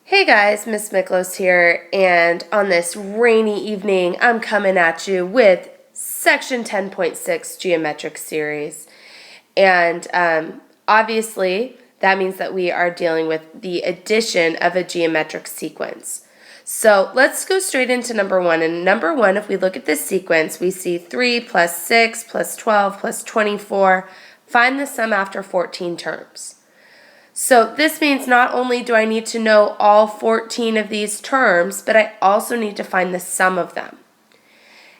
Hey guys, Miss Miklos here, and on this rainy evening, I'm coming at you with Section 10.6 Geometric Series. And obviously, that means that we are dealing with the addition of a geometric sequence. So let's go straight into number one. And number one, if we look at this sequence, we see 3 plus 6 plus 12 plus 24. Find the sum after 14 terms. So this means not only do I need to know all 14 of these terms, but I also need to find the sum of them.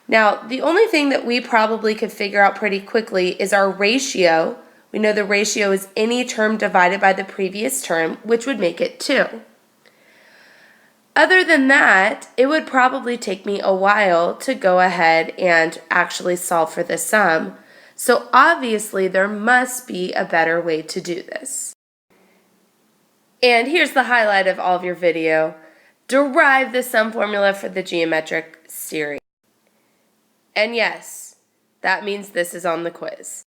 Now, the only thing that we probably could figure out pretty quickly is our ratio. We know the ratio is any term divided by the previous term, which would make it 2. Other than that, it would probably take me a while to go ahead and actually solve for the sum. So obviously, there must be a better way to do this. And here's the highlight of all of your video. Derive the sum formula for the geometric series. And yes, that means this is on the quiz.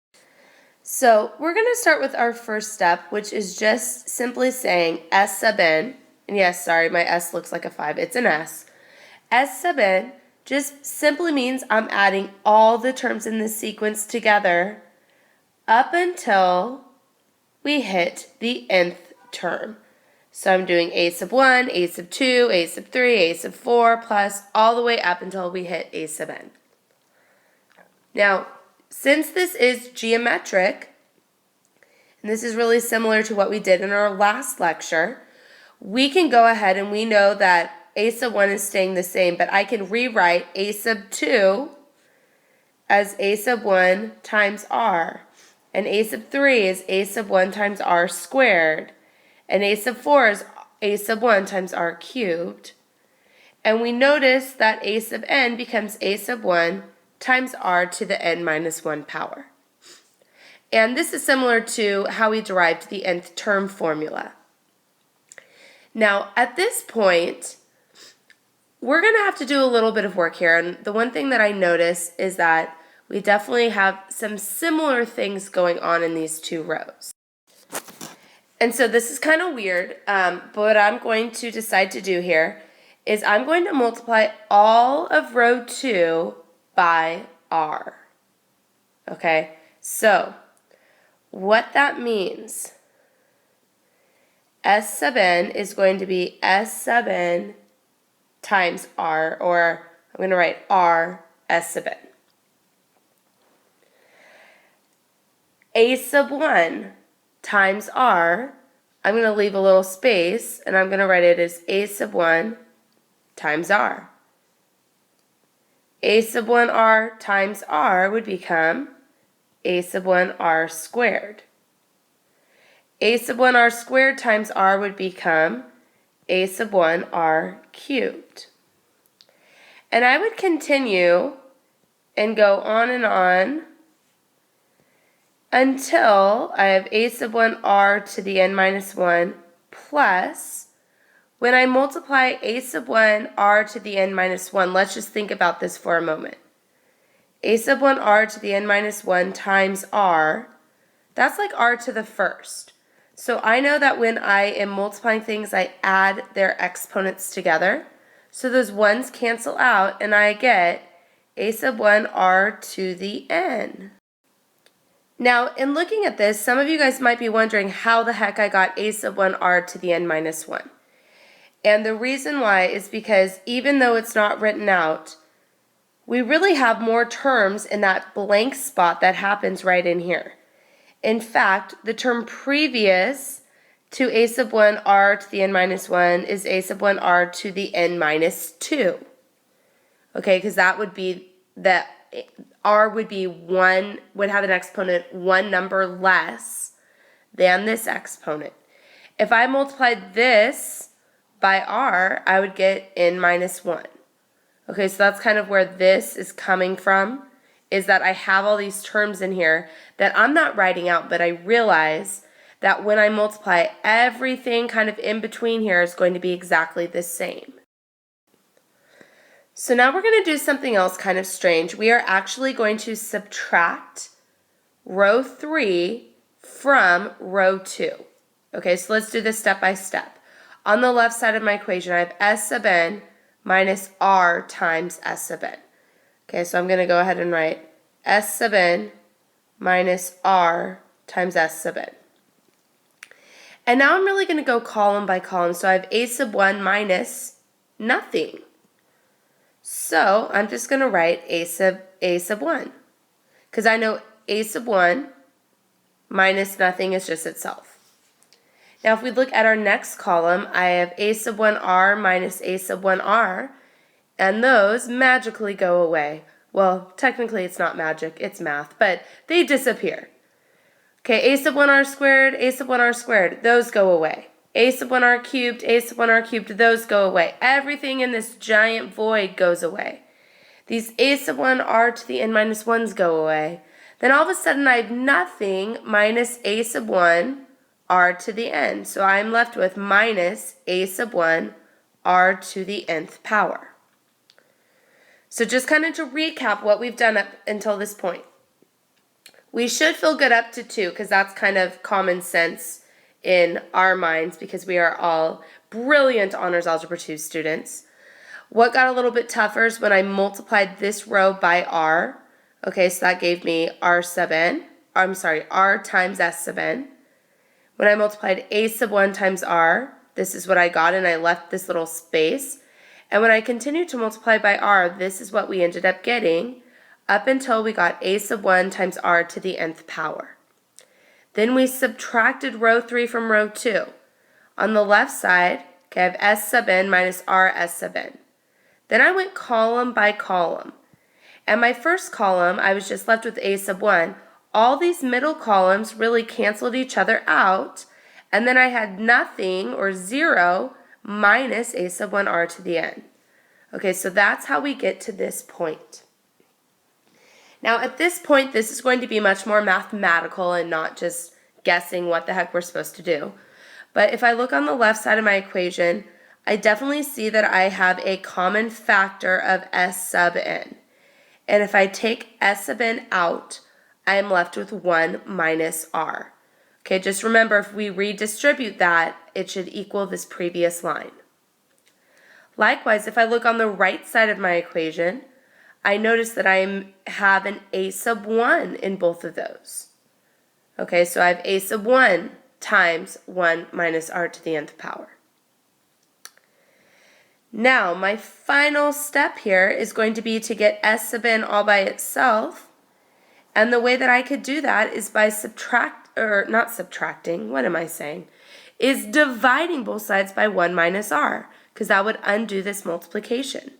So we're going to start with our first step, which is just simply saying S sub n. And yes, sorry, my S looks like a 5. It's an S. S sub n just simply means I'm adding all the terms in this sequence together up until we hit the nth term. So I'm doing a sub 1, a sub 2, a sub 3, a sub 4, plus all the way up until we hit a sub n. Now, since this is geometric, and this is really similar to what we did in our last lecture, we can go ahead and we know that a sub 1 is staying the same, but I can rewrite a sub 2 as a sub 1 times r. And a sub 3 is a sub 1 times r squared. And a sub 4 is a sub 1 times r cubed. And we notice that a sub n becomes a sub 1 times r to the n minus 1 power. And this is similar to how we derived the nth term formula. Now, at this point, we're going to have to do a little bit of work here. And the one thing that I notice is that we definitely have some similar things going on in these two rows. And so this is kind of weird, but what I'm going to decide to do here is I'm going to multiply all of row 2 by r. Okay, so what that means, S sub n is going to be S sub n times r, or I'm going to write r S sub n. A sub 1 times r, I'm going to leave a little space, and I'm going to write it as a sub 1 times r. A sub 1r times r would become a sub 1r squared. A sub 1r squared times r would become a sub 1r cubed. And I would continue and go on and on until I have a sub 1r to the n minus 1 plus, when I multiply a sub 1r to the n minus 1, let's just think about this for a moment. A sub 1r to the n minus 1 times r, that's like r to the first. So I know that when I am multiplying things, I add their exponents together. So those ones cancel out, and I get a sub 1r to the n. Now, in looking at this, some of you guys might be wondering how the heck I got a sub 1r to the n minus 1. And the reason why is because even though it's not written out, we really have more terms in that blank spot that happens right in here. In fact, the term previous to a sub 1r to the n minus 1 is a sub 1r to the n minus 2. Okay, because that would be that r would be would have an exponent one number less than this exponent. If I multiplied this by r, I would get n minus 1. Okay, so that's kind of where this is coming from, is that I have all these terms in here that I'm not writing out, but I realize that when I multiply, everything kind of in between here is going to be exactly the same. So now we're going to do something else kind of strange. We are actually going to subtract row 3 from row 2. Okay, so let's do this step by step. On the left side of my equation, I have S sub n minus r times S sub n. Okay, so I'm going to go ahead and write S sub n minus r times S sub n. And now I'm really going to go column by column. So I have a sub 1 minus nothing. So I'm just going to write a sub 1. Because I know a sub 1 minus nothing is just itself. Now if we look at our next column, I have a sub 1r minus a sub 1r. And those magically go away. Well, technically it's not magic, it's math, but they disappear. Okay, a sub 1r squared, a sub 1r squared, those go away. A sub 1r cubed, a sub 1r cubed, those go away. Everything in this giant void goes away. These a sub 1r to the n minus 1s go away. Then all of a sudden I have nothing minus a sub 1 r to the n. So I'm left with minus a sub 1 r to the nth power. So just kind of to recap what we've done up until this point. We should feel good up to 2 because that's kind of common sense in our minds because we are all brilliant Honors Algebra 2 students. What got a little bit tougher is when I multiplied this row by r. Okay, so that gave me r sub n. R times s sub n. When I multiplied a sub 1 times r, this is what I got, and I left this little space. And when I continued to multiply by r, this is what we ended up getting up until we got a sub 1 times r to the nth power. Then we subtracted row 3 from row 2. On the left side, okay, I have s sub n minus r s sub n. Then I went column by column. And my first column, I was just left with a sub 1. All these middle columns really canceled each other out, and then I had nothing or 0 minus a sub 1r to the n. Okay, so that's how we get to this point. Now at this point, this is going to be much more mathematical and not just guessing what the heck we're supposed to do. But if I look on the left side of my equation, I definitely see that I have a common factor of s sub n. And if I take s sub n out, I am left with 1 minus r. Okay, just remember if we redistribute that, it should equal this previous line. Likewise, if I look on the right side of my equation, I notice that I have an a sub 1 in both of those. Okay, so I have a sub 1 times 1 minus r to the nth power. Now, my final step here is going to be to get s sub n all by itself. And the way that I could do that is by is dividing both sides by 1 minus r, because that would undo this multiplication.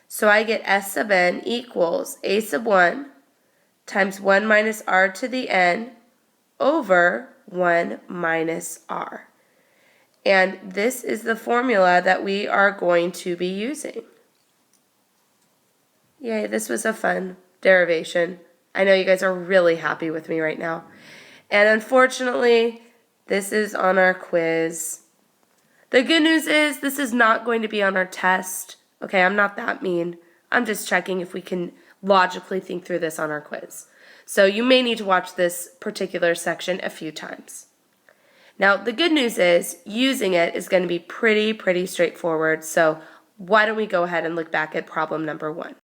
So I get s sub n equals a sub 1 times 1 minus r to the n over 1 minus r. And this is the formula that we are going to be using. Yay, this was a fun derivation. I know you guys are really happy with me right now. And unfortunately, this is on our quiz. The good news is this is not going to be on our test. Okay, I'm not that mean. I'm just checking if we can logically think through this on our quiz. So you may need to watch this particular section a few times. Now, the good news is using it is going to be pretty straightforward. So why don't we go ahead and look back at problem number 1.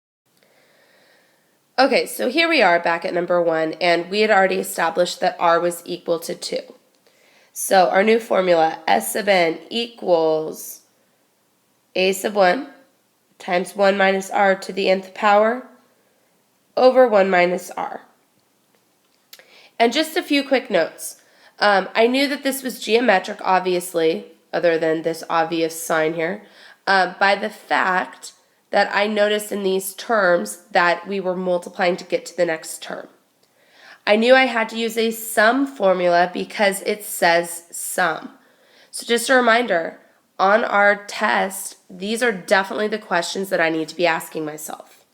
Okay, so here we are back at number 1, and we had already established that r was equal to 2. So our new formula, s sub n equals a sub 1 times 1 minus r to the nth power over 1 minus r. And just a few quick notes. I knew that this was geometric, obviously, other than this obvious sign here, by the fact that I noticed in these terms that we were multiplying to get to the next term. I knew I had to use a sum formula because it says sum. So just a reminder, on our test, these are definitely the questions that I need to be asking myself.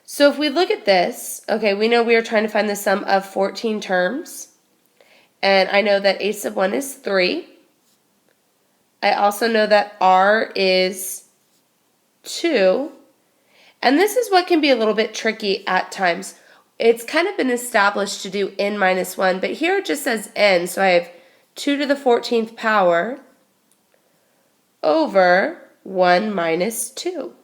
So if we look at this, okay, we know we are trying to find the sum of 14 terms. And I know that a sub 1 is 3. I also know that r is 2. And this is what can be a little bit tricky at times. It's kind of been established to do n minus 1, but here it just says n, so I have 2 to the 14th power over 1 minus 2.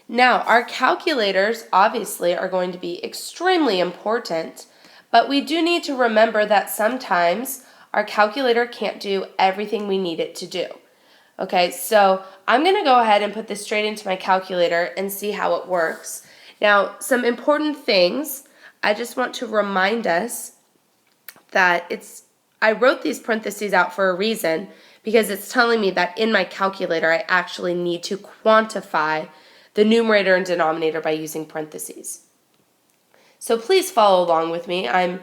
Now, our calculators obviously are going to be extremely important, but we do need to remember that sometimes our calculator can't do everything we need it to do. Okay, so I'm going to go ahead and put this straight into my calculator and see how it works. Now, some important things, I just want to remind us that I wrote these parentheses out for a reason because it's telling me that in my calculator I actually need to quantify the numerator and denominator by using parentheses. So please follow along with me. I'm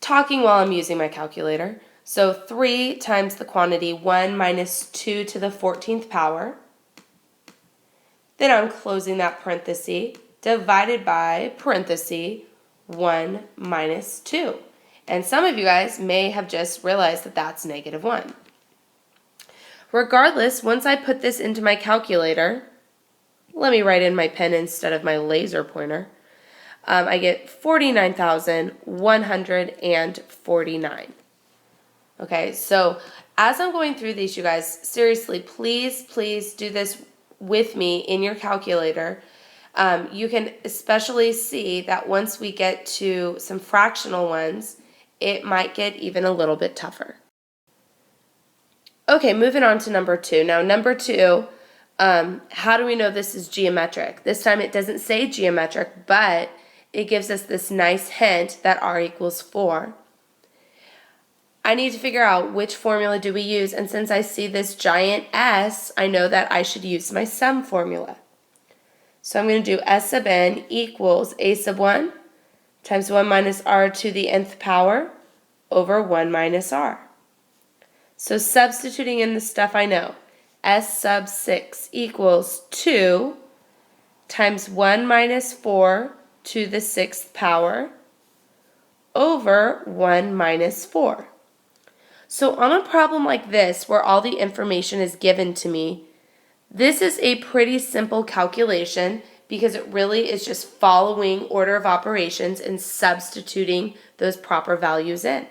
talking while I'm using my calculator. So 3 times the quantity 1 minus 2 to the 14th power. Then I'm closing that parenthesis, divided by parenthesis 1 minus 2. And some of you guys may have just realized that that's negative 1. Regardless, once I put this into my calculator, let me write in my pen instead of my laser pointer, I get 49,149. Okay, so as I'm going through these, you guys, seriously, please do this with me in your calculator. You can especially see that once we get to some fractional ones, it might get even a little bit tougher. Okay, moving on to number 2. Now, number 2, how do we know this is geometric? This time it doesn't say geometric, but it gives us this nice hint that r equals 4. I need to figure out which formula do we use, and since I see this giant S, I know that I should use my sum formula. So I'm going to do S sub n equals a sub 1 times 1 minus r to the nth power over 1 minus r. So substituting in the stuff I know, S sub 6 equals 2 times 1 minus 4 to the 6th power over 1 minus 4. So on a problem like this, where all the information is given to me, this is a pretty simple calculation because it really is just following order of operations and substituting those proper values in.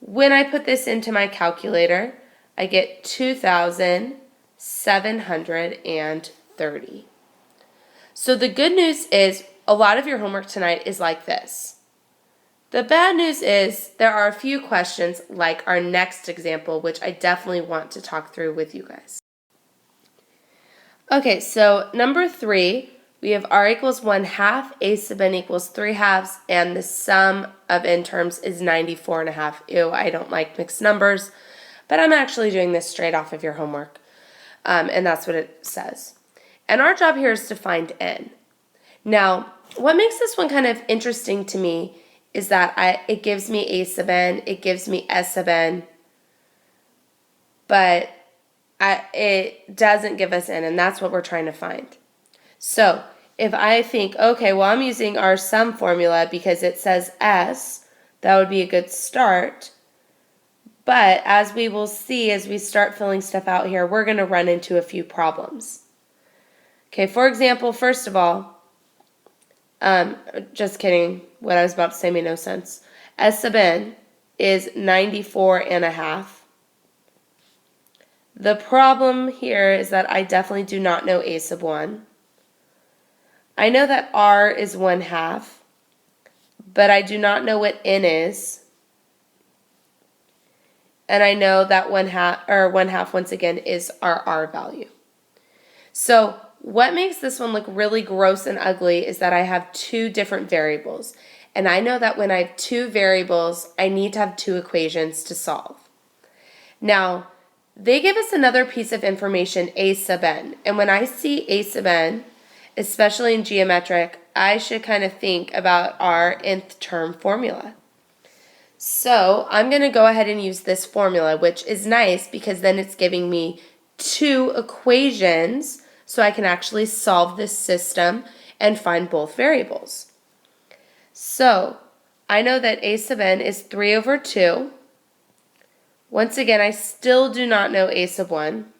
When I put this into my calculator, I get 2,730. So the good news is a lot of your homework tonight is like this. The bad news is there are a few questions like our next example, which I definitely want to talk through with you guys. Okay, so number 3, we have r equals 1/2, a sub n equals 3/2, and the sum of n terms is 94.5. Ew, I don't like mixed numbers, but I'm actually doing this straight off of your homework, and that's what it says. And our job here is to find n. Now, what makes this one kind of interesting to me is that it gives me a sub n, it gives me s sub n, but it doesn't give us n, and that's what we're trying to find. So if I think, okay, well, I'm using our sum formula because it says s, that would be a good start. But as we will see as we start filling stuff out here, we're going to run into a few problems. Okay, for example, first of all, just kidding, what I was about to say made no sense. S sub n is 94.5. The problem here is that I definitely do not know a sub 1. I know that r is 1/2, but I do not know what n is. And I know that 1/2 once again is our r value. So what makes this one look really gross and ugly is that I have 2 different variables. And I know that when I have 2 variables, I need to have 2 equations to solve. Now, they give us another piece of information, a sub n. And when I see a sub n, especially in geometric, I should kind of think about our nth term formula. So I'm going to go ahead and use this formula, which is nice because then it's giving me 2 equations so I can actually solve this system and find both variables. So I know that a sub n is 3 over 2. Once again, I still do not know a sub 1.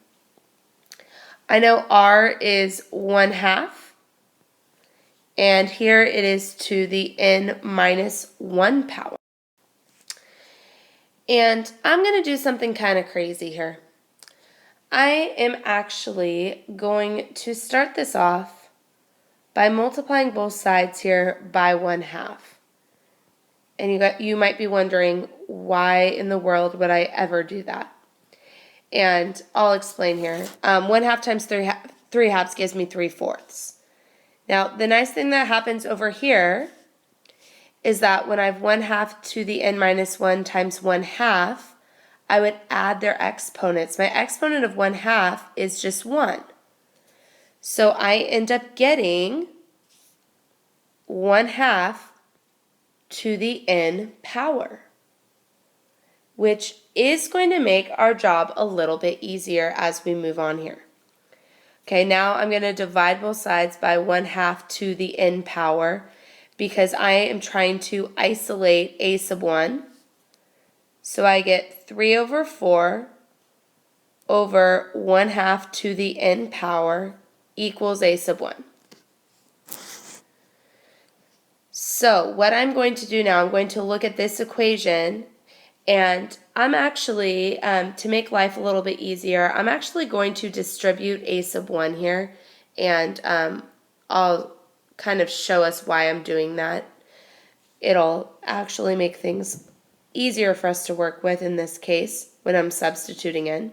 I know r is 1/2. And here it is to the n minus 1 power. And I'm going to do something kind of crazy here. I am actually going to start this off by multiplying both sides here by 1/2. And you might be wondering, why in the world would I ever do that? And I'll explain here. 1/2 times 3/2 gives me 3/4. Now, the nice thing that happens over here is that when I have 1/2 to the n minus 1 times 1/2, I would add their exponents. My exponent of 1/2 is just 1. So I end up getting 1/2 to the n power, which is going to make our job a little bit easier as we move on here. Okay, now I'm going to divide both sides by 1/2 to the n power because I am trying to isolate a sub 1. So I get 3/4 over 1/2 to the n power equals a sub 1. So what I'm going to do now, I'm going to look at this equation, and I'm actually, to make life a little bit easier, I'm actually going to distribute a sub 1 here, and I'll kind of show us why I'm doing that. It'll actually make things easier for us to work with in this case when I'm substituting in.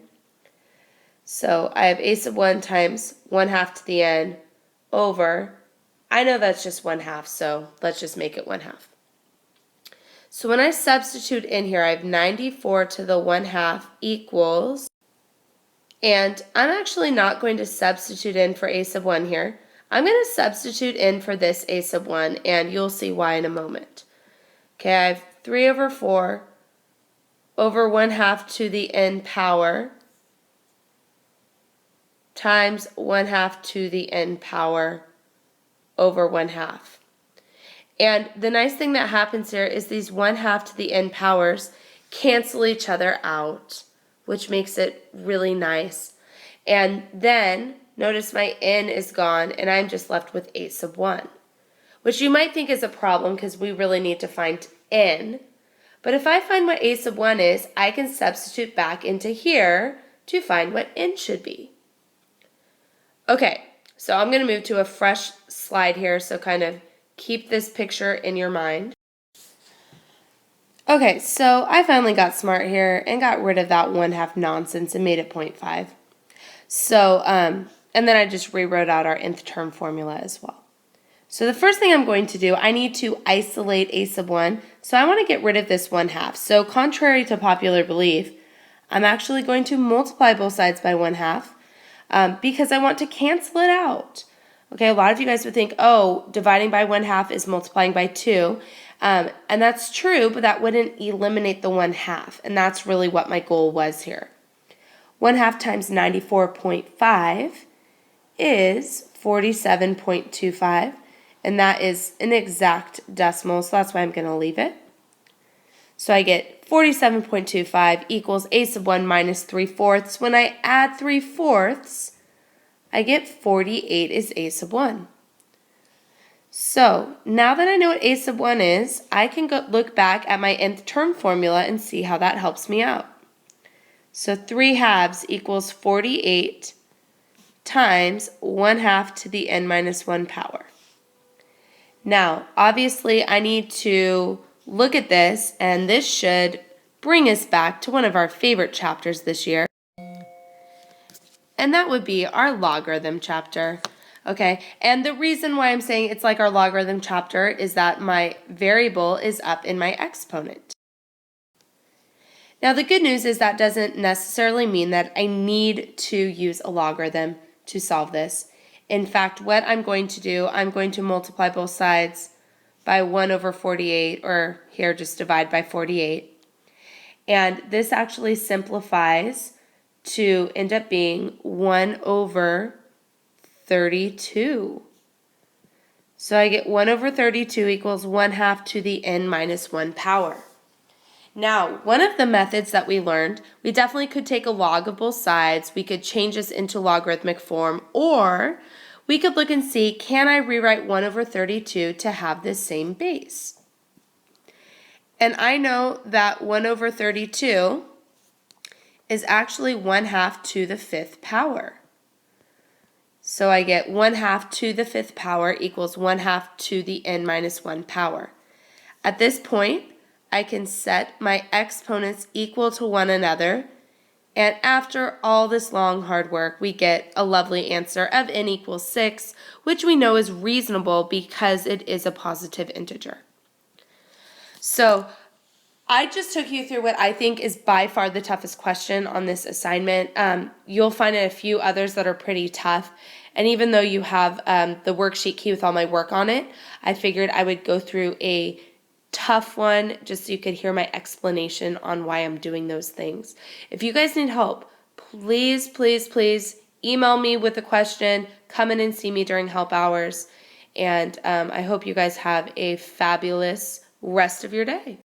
So I have a sub 1 times 1/2 to the n over, I know that's just 1/2, so let's just make it 1/2. So when I substitute in here, I have 94 to the 1/2 equals, and I'm actually not going to substitute in for a sub 1 here. I'm going to substitute in for this a sub 1, and you'll see why in a moment. Okay, I have 3/4 over 1/2 to the n power times 1/2 to the n power over 1/2. And the nice thing that happens here is these 1/2 to the n powers cancel each other out, which makes it really nice. And then notice my n is gone and I'm just left with a sub 1, which you might think is a problem because we really need to find n. But if I find what a sub 1 is, I can substitute back into here to find what n should be. Okay, so I'm going to move to a fresh slide here, so kind of keep this picture in your mind. Okay, so I finally got smart here and got rid of that 1/2 nonsense and made it 0.5. So, and then I just rewrote out our nth term formula as well. So the first thing I'm going to do, I need to isolate a sub 1. So I want to get rid of this 1/2. So contrary to popular belief, I'm actually going to multiply both sides by 1/2 because I want to cancel it out. Okay, a lot of you guys would think, oh, dividing by 1/2 is multiplying by 2. And that's true, but that wouldn't eliminate the 1/2. And that's really what my goal was here. 1/2 times 94.5 is 47.25. And that is an exact decimal, so that's why I'm going to leave it. So I get 47.25 equals a sub 1 minus 3/4. When I add 3/4, I get 48 is a sub 1. So now that I know what a sub 1 is, I can go look back at my nth term formula and see how that helps me out. So 3/2 equals 48 times 1/2 to the n minus 1 power. Now, obviously, I need to look at this, and this should bring us back to one of our favorite chapters this year. And that would be our logarithm chapter. Okay, and the reason why I'm saying it's like our logarithm chapter is that my variable is up in my exponent. Now, the good news is that doesn't necessarily mean that I need to use a logarithm to solve this. In fact, what I'm going to do, I'm going to multiply both sides by 1 over 48, or here just divide by 48. And this actually simplifies to end up being 1 over 32. So I get 1 over 32 equals 1/2 to the n minus 1 power. Now, one of the methods that we learned, we definitely could take a log of both sides, we could change this into logarithmic form, or we could look and see, can I rewrite 1 over 32 to have this same base? And I know that 1 over 32 is actually 1/2 to the 5th power. So I get 1/2 to the 5th power equals 1/2 to the n minus 1 power. At this point, I can set my exponents equal to one another, and after all this long hard work, we get a lovely answer of n equals 6, which we know is reasonable because it is a positive integer. So I just took you through what I think is by far the toughest question on this assignment. You'll find a few others that are pretty tough. And even though you have the worksheet key with all my work on it, I figured I would go through a tough one just so you could hear my explanation on why I'm doing those things. If you guys need help, please, please, please email me with a question. Come in and see me during help hours. And I hope you guys have a fabulous rest of your day.